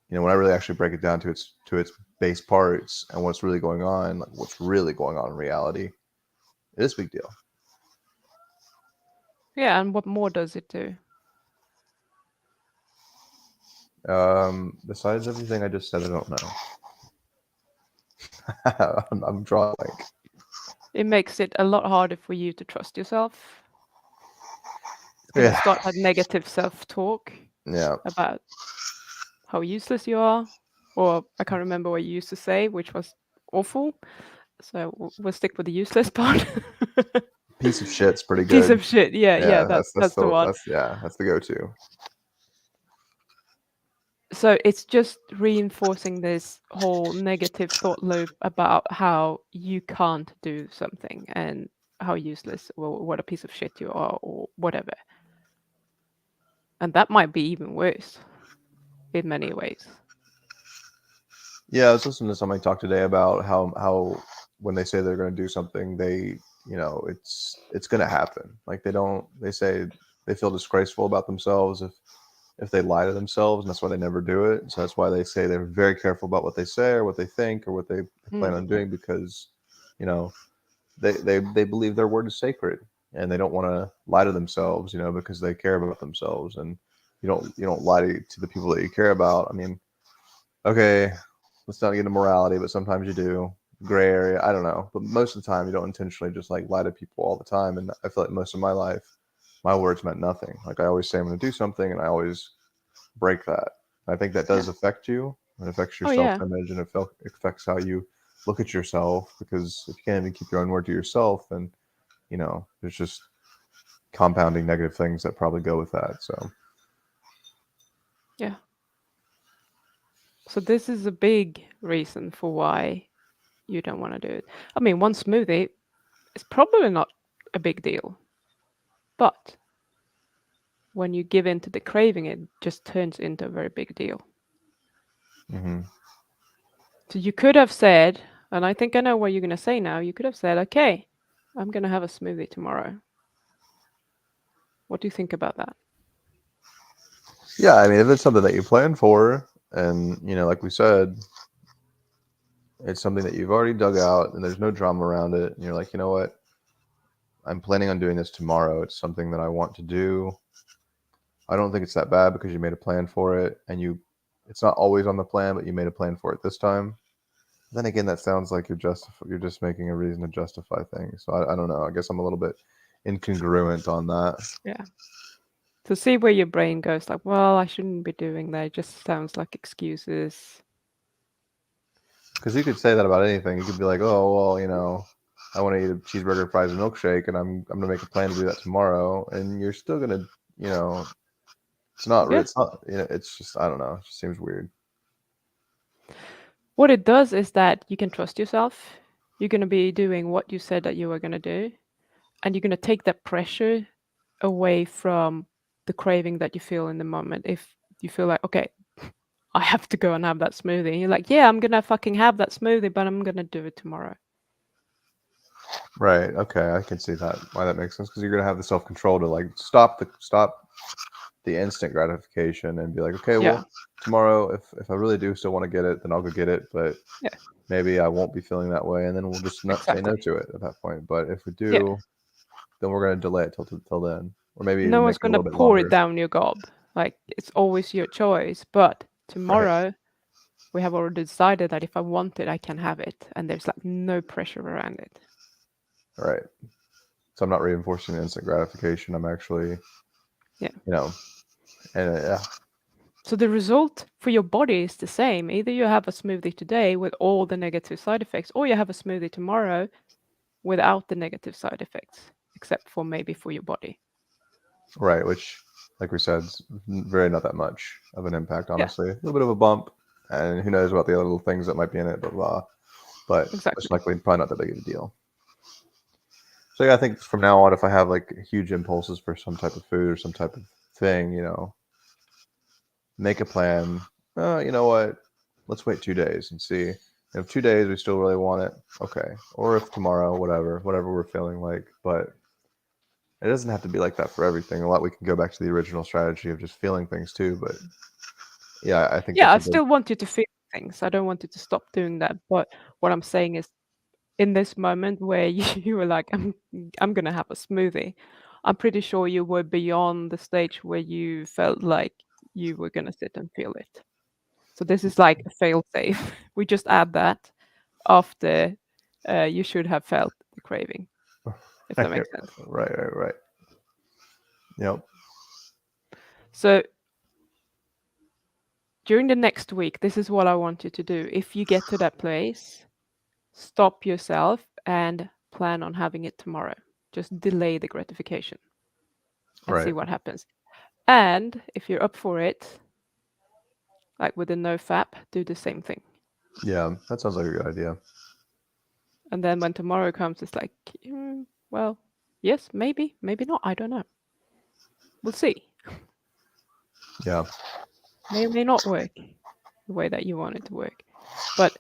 when I really actually break it down to its base parts and what's really going on, like what's really going on in reality, it is a big deal. Yeah, and what more does it do? Besides everything I just said, I don't know. I'm drawing blank. It makes it a lot harder for you to trust yourself because you Yeah, start had negative self-talk yeah. about how useless you are, or I can't remember what you used to say, which was awful. So we'll stick with the useless part. Piece of shit's pretty Piece good. of shit. Yeah, yeah, Yeah, that that's that's the the one. that's yeah, that's the go-to. So it's just reinforcing this whole negative thought loop about how you can't do something and how useless or what a piece of shit you are or whatever. And that might be even worse in many ways. Yeah, I was listening to somebody talk today about how when they say they're going to do something, it's going to happen. Like they say they feel disgraceful about themselves if they lie to themselves, and that's why they never do it. So that's why they say they're very careful about what they say or what they think or what they plan Mm. on doing, because you know they believe their word is sacred, and they don't want to lie to themselves, because they care about themselves. And you don't lie to the people that you care about. I mean, okay, let's not get into morality, but sometimes you do. Gray area, I don't know, but most of the time you don't intentionally just like lie to people all the time. And I feel like most of my life, my words meant nothing. Like I always say I'm going to do something, and I always break that. I think that Yeah. does affect you. It affects your Oh self yeah. image, and it affects how you look at yourself. Because if you can't even keep your own word to yourself, then there's just compounding negative things that probably go with that. So Yeah. So this is a big reason for why you don't want to do it. I mean, one smoothie is probably not a big deal, but when you give in to the craving, it just turns into a very big deal. hmm So you could have said, and I think I know what you're going to say now. You could have said, okay, I'm going to have a smoothie tomorrow. What do you think about that? Yeah, I mean, if it's something that you plan for, and like we said, it's something that you've already dug out, and there's no drama around it, and you're like, you know what, I'm planning on doing this tomorrow. It's something that I want to do. I don't think it's that bad because you made a plan for it, and it's not always on the plan, but you made a plan for it this time. Then again, that sounds like you're just making a reason to justify things. So I don't know. I guess I'm a little bit incongruent on that. Yeah. To see where your brain goes, like, well, I shouldn't be doing that. It just sounds like excuses. Because you could say that about anything. You could be like, oh well, I want to eat a cheeseburger, fries, and milkshake, and I'm gonna make a plan to do that tomorrow, and you're still gonna, you know, Yeah. it's not, it's just I don't know. It just seems weird. What it does is that you can trust yourself. You're going to be doing what you said that you were going to do, and you're going to take that pressure away from the craving that you feel in the moment. If you feel like, okay, I have to go and have that smoothie, you're like, yeah, I'm going to fucking have that smoothie, but I'm going to do it tomorrow. Right. Okay. I can see that why that makes sense because you're gonna have the self control to like stop the instant gratification and be like, okay, Yeah, well, tomorrow if I really do still want to get it, then I'll go get it. But yeah, maybe I won't be feeling that way, and then we'll just not say no exactly. to it at that point. But if we Yeah. do, then we're gonna delay it till then, or maybe No even make one's it a going to little bit pour it longer. down your gob. Like, it's always your choice. But Right. tomorrow, we have already decided that if I want it, I can have it. And there's like no pressure around it. Right. So I'm not reinforcing instant gratification. I'm actually, Yeah. you know, and yeah, So the result for your body is the same. Either you have a smoothie today with all the negative side effects, or you have a smoothie tomorrow without the negative side effects, except for maybe for your body. right. Which, like we said, is very not that much of an impact. Yeah, Honestly, a little bit of a bump, and who knows about the other little things that might be in it, blah blah. But most exactly. likely, probably not that big of a deal. So yeah, I think from now on, if I have like huge impulses for some type of food or some type of thing, make a plan. You know what? Let's wait 2 days and see. And if 2 days we still really want it, okay. Or if tomorrow, whatever we're feeling like. But it doesn't have to be like that for everything. A lot we can go back to the original strategy of just feeling things too. But yeah, I think Yeah, that's I a big still want you to feel things. I don't want you to stop doing that. But what I'm saying is, in this moment where you were like, I'm gonna have a smoothie, I'm pretty sure you were beyond the stage where you felt like you were gonna sit and feel it. So this is like a fail safe. We just add that after you should have felt the craving, if that right, makes sense. right. Yep. So during the next week, this is what I want you to do. If you get to that place, stop yourself and plan on having it tomorrow. Just delay the gratification and see Right. what happens. And if you're up for it, like with the no fap, do the same thing. Yeah, that sounds like a good idea. And then when tomorrow comes, it's like, well, yes, maybe, maybe not. I don't know. We'll see. Yeah. May or may not work the way that you want it to work. But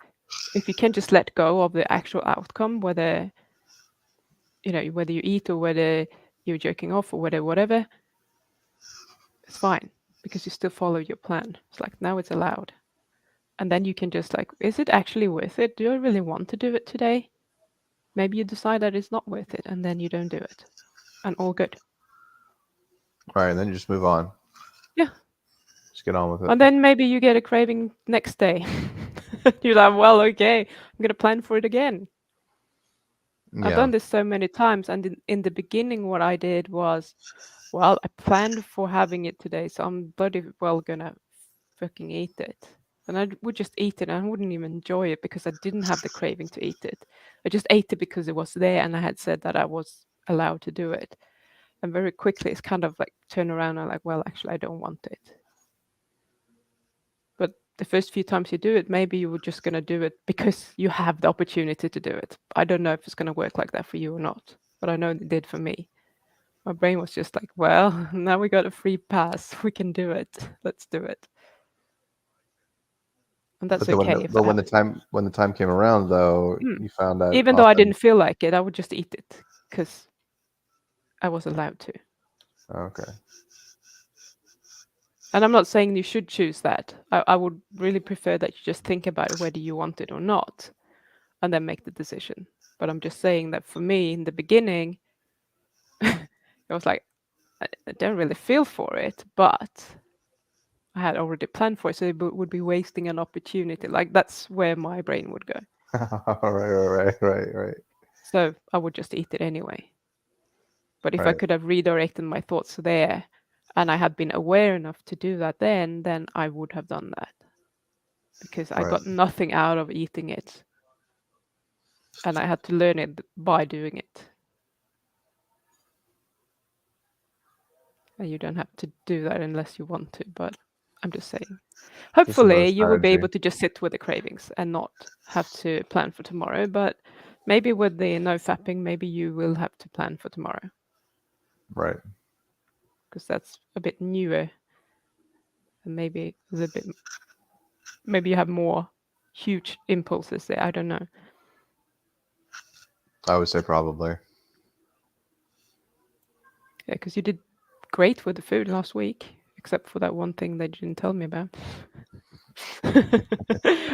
if you can just let go of the actual outcome, whether whether you eat or whether you're jerking off or whatever, it's fine because you still follow your plan. It's like now it's allowed. And then you can just like, is it actually worth it? Do I really want to do it today? Maybe you decide that it's not worth it and then you don't do it. And all good. All right, and then you just move on. Yeah. Just get on with it. And then maybe you get a craving next day. You're like, well, okay, I'm going to plan for it again. I've Yeah. done this so many times. And in the beginning, what I did was, well, I planned for having it today. So I'm bloody well going to fucking eat it. And I would just eat it. And I wouldn't even enjoy it because I didn't have the craving to eat it. I just ate it because it was there and I had said that I was allowed to do it. And very quickly, it's kind of like turn around and like, well, actually, I don't want it. But the first few times you do it, maybe you were just going to do it because you have the opportunity to do it. I don't know if it's going to work like that for you or not, but I know it did for me. My brain was just like, well, now we got a free pass. We can do it. Let's do it. And But that's then okay if but I have it. when the time came around, though, Mm. you found that Even though I often. didn't feel like it, I would just eat it because I was allowed to. Okay. And I'm not saying you should choose that. I would really prefer that you just think about whether you want it or not and then make the decision. But I'm just saying that for me in the beginning, it was like, I don't really feel for it, but I had already planned for it. So it would be wasting an opportunity. Like that's where my brain would go. Right. So I would just eat it anyway. But if I Right. could have redirected my thoughts there and I had been aware enough to do that then I would have done that because I Right. got nothing out of eating it and I had to learn it by doing it. And you don't have to do that unless you want to, but I'm just saying. Just another Hopefully, you will be strategy. able to just sit with the cravings and not have to plan for tomorrow. But maybe with the no fapping, maybe you will have to plan for tomorrow Right. because that's a bit newer and maybe a little bit, maybe you have more huge impulses there. I don't know. I would say probably. Yeah, because you did great with the food last week, except for that one thing that you didn't tell me about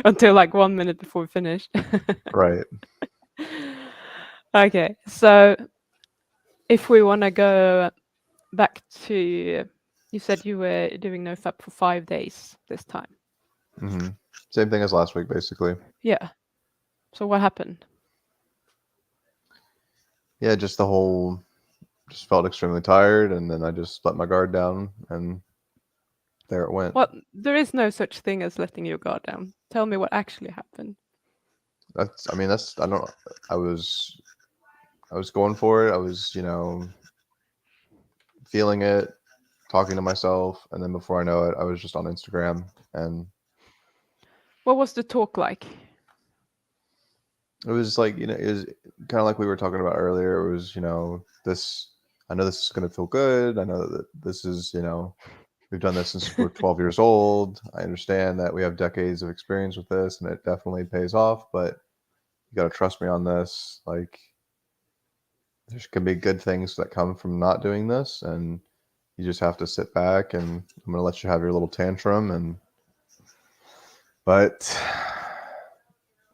until like 1 minute before we finished. Right. Okay, so if we want to go back to, you said you were doing no fap for 5 days this time. hmm Same thing as last week, basically. Yeah. So what happened? Yeah, just the whole, just felt extremely tired, and then I just let my guard down, and there it went. Well, there is no such thing as letting your guard down. Tell me what actually happened. I mean, I don't, I was going for it. I was, feeling it, talking to myself, and then before I know it, I was just on Instagram, and What was the talk like? it was like, it was kind of like we were talking about earlier. It was, this, I know this is going to feel good. I know that this is, we've done this since we're 12 years old. I understand that we have decades of experience with this, and it definitely pays off, but you got to trust me on this. Like, there's can be good things that come from not doing this, and you just have to sit back, and I'm going to let you have your little tantrum. But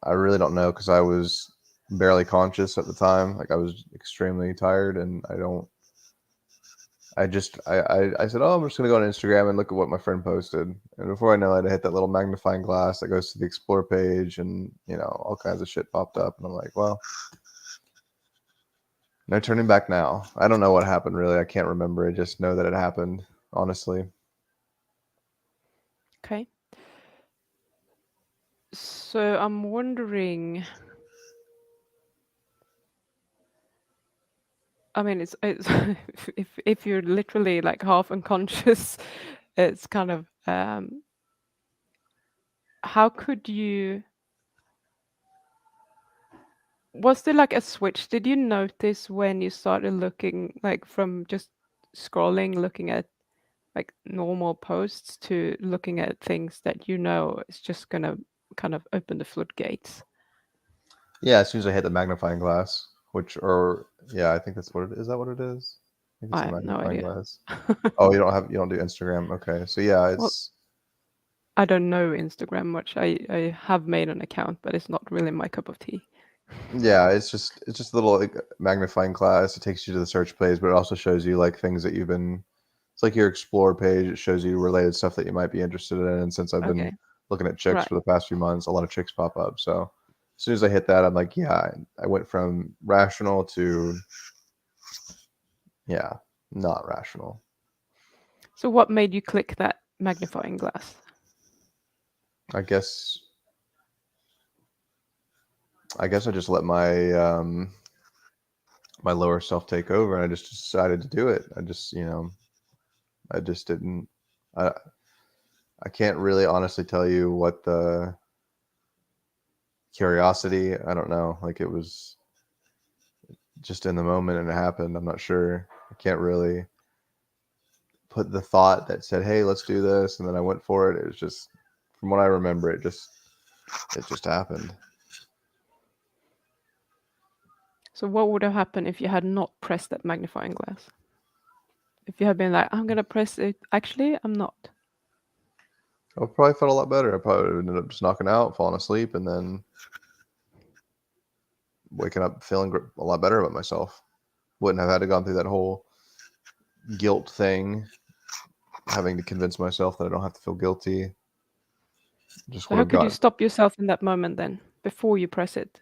I really don't know, because I was barely conscious at the time. Like, I was extremely tired, and I said, oh, I'm just gonna go on Instagram and look at what my friend posted. And before I know it, I hit that little magnifying glass that goes to the explore page, and all kinds of shit popped up, and I'm like, well, no turning back now. I don't know what happened, really. I can't remember. I just know that it happened, honestly. Okay. So I'm wondering, I mean, it's if you're literally like half unconscious, it's kind of how could you, was there like a switch? Did you notice when you started looking like from just scrolling, looking at like normal posts to looking at things that you know is just gonna kind of open the floodgates? Yeah, as soon as I hit the magnifying glass, or yeah, I think that's what it is. Is that what it is? I think it's I the have no magnifying idea. glass. Oh, you don't do Instagram. Okay. So yeah, Well, it's I don't know Instagram much. I have made an account, but it's not really my cup of tea. yeah, it's just a little, like, magnifying glass. It takes you to the search page, but it also shows you like things that you've been. It's like your explore page. It shows you related stuff that you might be interested in. And since I've been Okay, looking at chicks right. for the past few months, a lot of chicks pop up. So as soon as I hit that, I'm like, yeah, I went from rational to, yeah, not rational. So what made you click that magnifying glass? I guess I guess I just let my lower self take over, and I just decided to do it. I just didn't. I I can't really honestly tell you what the curiosity. I don't know. Like, it was just in the moment, and it happened. I'm not sure. I can't really put the thought that said, "Hey, let's do this," and then I went for it. It was just, from what I remember, it just happened. So what would have happened if you had not pressed that magnifying glass? If you had been like, I'm gonna press it, actually, I'm not. I probably felt a lot better. I probably ended up just knocking out, falling asleep, and then waking up feeling a lot better about myself. Wouldn't have had to gone through that whole guilt thing, having to convince myself that I don't have to feel guilty. Just So would how have could you gotten. stop yourself in that moment then, before you press it?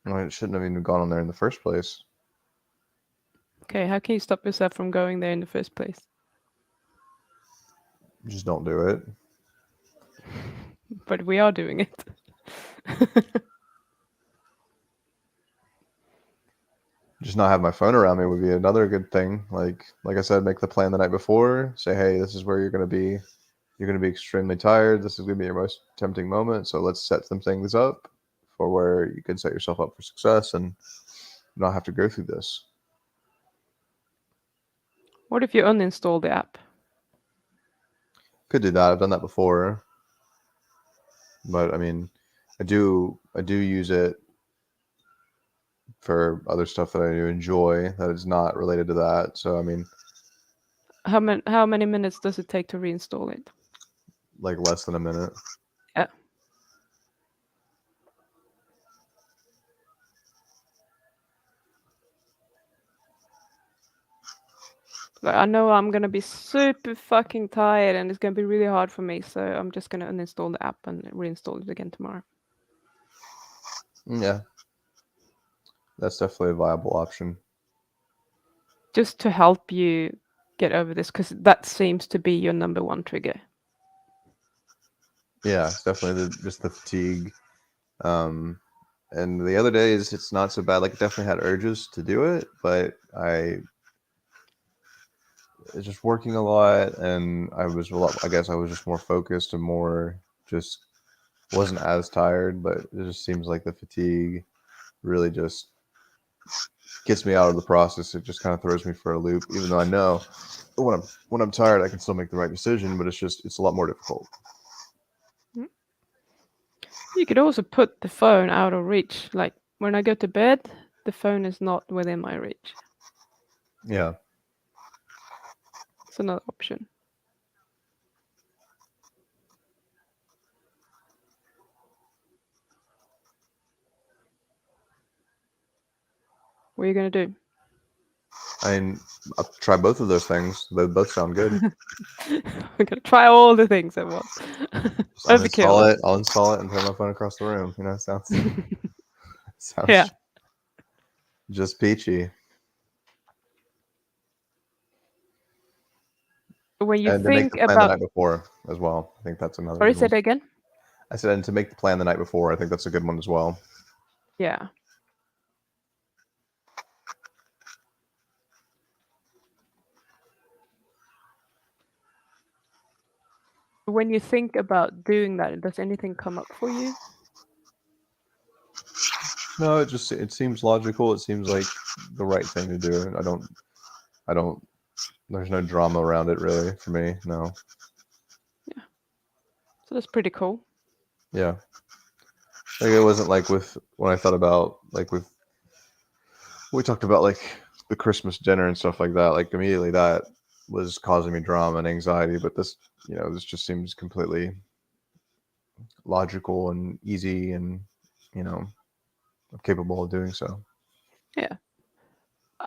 I shouldn't have even gone on there in the first place. Okay, how can you stop yourself from going there in the first place? Just don't do it. But we are doing it. Just not have my phone around me would be another good thing. Like I said, make the plan the night before. Say, hey, this is where you're going to be. You're going to be extremely tired. This is going to be your most tempting moment. So let's set some things up for where you can set yourself up for success and not have to go through this. What if you uninstall the app? Could do that. I've done that before, but I mean, I do use it for other stuff that I do enjoy that is not related to that. So I mean, How many minutes does it take to reinstall it? like less than a minute. Yeah. Like, I know I'm gonna be super fucking tired and it's gonna be really hard for me, so I'm just gonna uninstall the app and reinstall it again tomorrow. Yeah, that's definitely a viable option. Just to help you get over this, because that seems to be your number one trigger. Yeah, it's definitely just the fatigue. Um, and the other days it's not so bad. Like I definitely had urges to do it, but I was just working a lot, and I was a lot. I guess I was just more focused and more just wasn't as tired. But it just seems like the fatigue really just gets me out of the process. It just kind of throws me for a loop, even though I know when I'm tired, I can still make the right decision. But it's a lot more difficult. Mm. You could also put the phone out of reach. Like when I go to bed, the phone is not within my reach. Yeah, It's another option. What are you gonna do? I mean, I'll try both of those things. They both sound good. We're gonna try all the things at once. Just Overkill. uninstall it. I'll install it and turn my phone across the room. Sounds Yeah. sounds just peachy. When you And to make think the plan the about, night before as well. I think that's another sorry, good say one. that again. I said, and to make the plan the night before, I think that's a good one as well. Yeah. When you think about doing that, does anything come up for you? No, it seems logical. It seems like the right thing to do. I don't. There's no drama around it really for me. No. Yeah. So that's pretty cool. Yeah. Like it wasn't like with when I thought about like with we talked about like the Christmas dinner and stuff like that. Like immediately that was causing me drama and anxiety. But this just seems completely logical and easy, and you know, I'm capable of doing so. Yeah.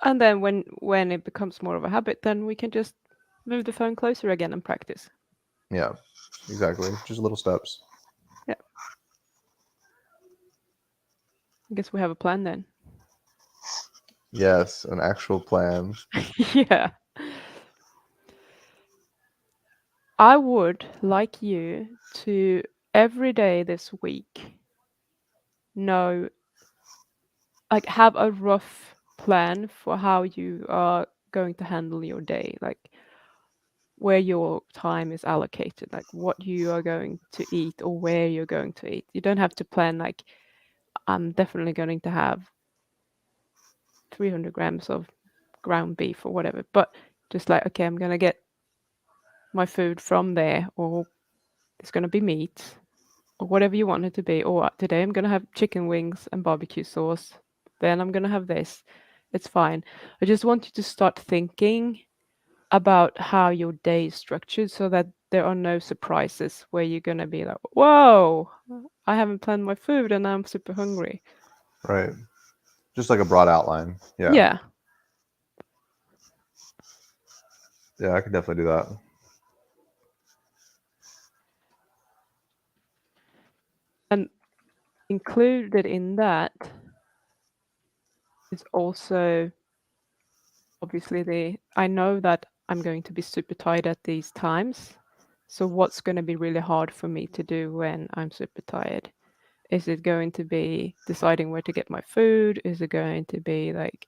And then when it becomes more of a habit, then we can just move the phone closer again and practice. Yeah, exactly. Just little steps. Yeah. I guess we have a plan then. Yes, an actual plan. Yeah. I would like you to every day this week know, like, have a rough plan for how you are going to handle your day, like where your time is allocated, like what you are going to eat or where you're going to eat. You don't have to plan like, I'm definitely going to have 300 grams of ground beef or whatever, but just like, okay, I'm going to get my food from there, or it's going to be meat, or whatever you want it to be. Or today I'm going to have chicken wings and barbecue sauce. Then I'm going to have this. It's fine. I just want you to start thinking about how your day is structured so that there are no surprises where you're gonna be like, whoa, I haven't planned my food and I'm super hungry. Right. Just like a broad outline. Yeah. Yeah. Yeah, I could definitely do that. And included in that is also obviously I know that I'm going to be super tired at these times. So what's going to be really hard for me to do when I'm super tired? Is it going to be deciding where to get my food? Is it going to be like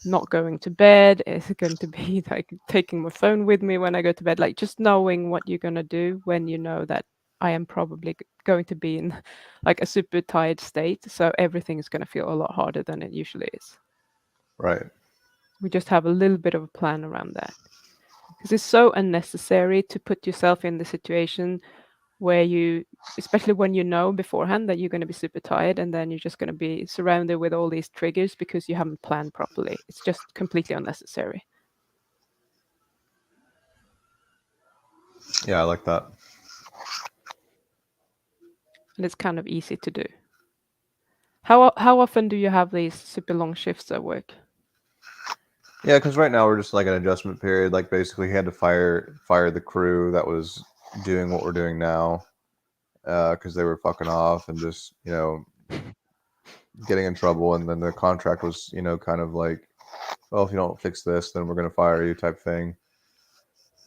not going to bed? Is it going to be like taking my phone with me when I go to bed? Like just knowing what you're going to do when you know that I am probably going to be in like a super tired state. So everything is going to feel a lot harder than it usually is. Right. We just have a little bit of a plan around that because it's so unnecessary to put yourself in the situation where you, especially when you know beforehand that you're going to be super tired and then you're just going to be surrounded with all these triggers because you haven't planned properly. It's just completely unnecessary. Yeah, I like that. And it's kind of easy to do. How often do you have these super long shifts at work? Yeah, because right now we're just like an adjustment period. Like basically, he had to fire the crew that was doing what we're doing now because they were fucking off and just getting in trouble. And then the contract was kind of like, well, if you don't fix this, then we're gonna fire you type thing.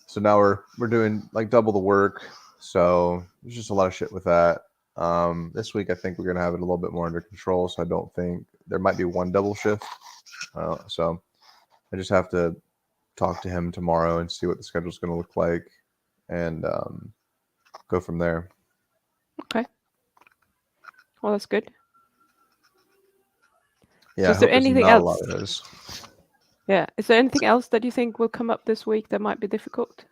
So now we're doing like double the work. So there's just a lot of shit with that. This week I think we're gonna have it a little bit more under control. So I don't think there might be one double shift. So I just have to talk to him tomorrow and see what the schedule's going to look like, and go from there. Okay. Well, that's good. So Yeah, I is there hope there's anything not a lot else? of those. Yeah. Is there anything else that you think will come up this week that might be difficult?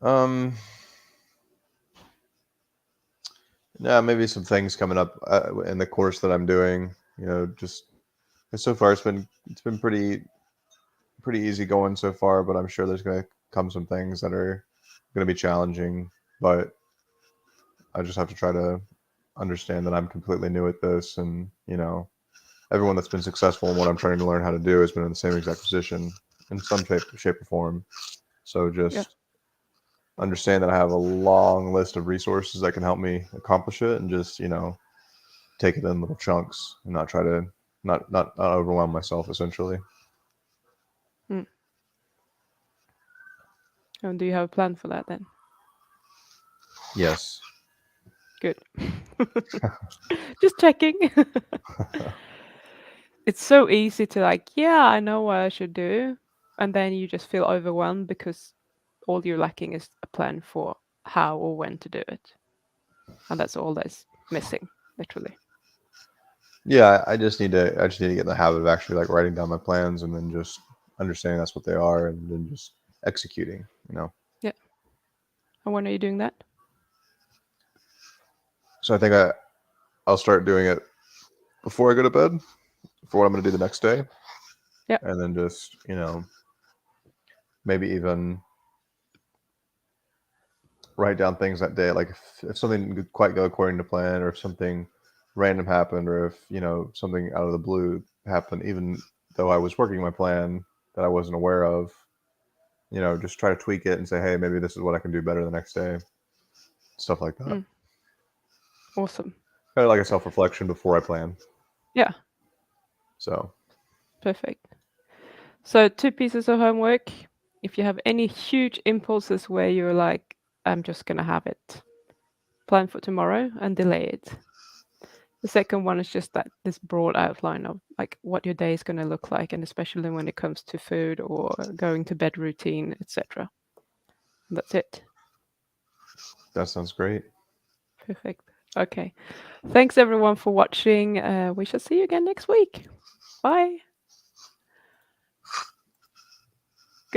Um, yeah, maybe some things coming up in the course that I'm doing. Just 'cause so far it's been pretty easy going so far, but I'm sure there's going to come some things that are going to be challenging. But I just have to try to understand that I'm completely new at this, and everyone that's been successful in what I'm trying to learn how to do has been in the same exact position in some shape or form. So Yeah. just understand that I have a long list of resources that can help me accomplish it, and just take it in little chunks and not try to not overwhelm myself essentially. Mm. And do you have a plan for that then? Yes. Good. Just checking. It's so easy to like, yeah, I know what I should do. And then you just feel overwhelmed because all you're lacking is a plan for how or when to do it. And that's all that's missing, literally. Yeah, I just need to get in the habit of actually like writing down my plans and then just understanding that's what they are and then just executing. Yeah. And when are you doing that? So I think I'll start doing it before I go to bed for what I'm going to do the next day, Yeah. and then just maybe even write down things that day. Like if something didn't quite go according to plan, or if something random happened, or if something out of the blue happened, even though I was working my plan that I wasn't aware of, just try to tweak it and say, hey, maybe this is what I can do better the next day. Stuff like that. Mm. Awesome. Kind of like a self reflection before I plan. Yeah. So Perfect. So, two pieces of homework. If you have any huge impulses where you're like, I'm just going to have it, plan for tomorrow and delay it. The second one is just that this broad outline of like what your day is going to look like, and especially when it comes to food or going to bed routine, etc. That's it. that sounds great. Perfect. Okay. Thanks everyone for watching. We shall see you again next week. Bye.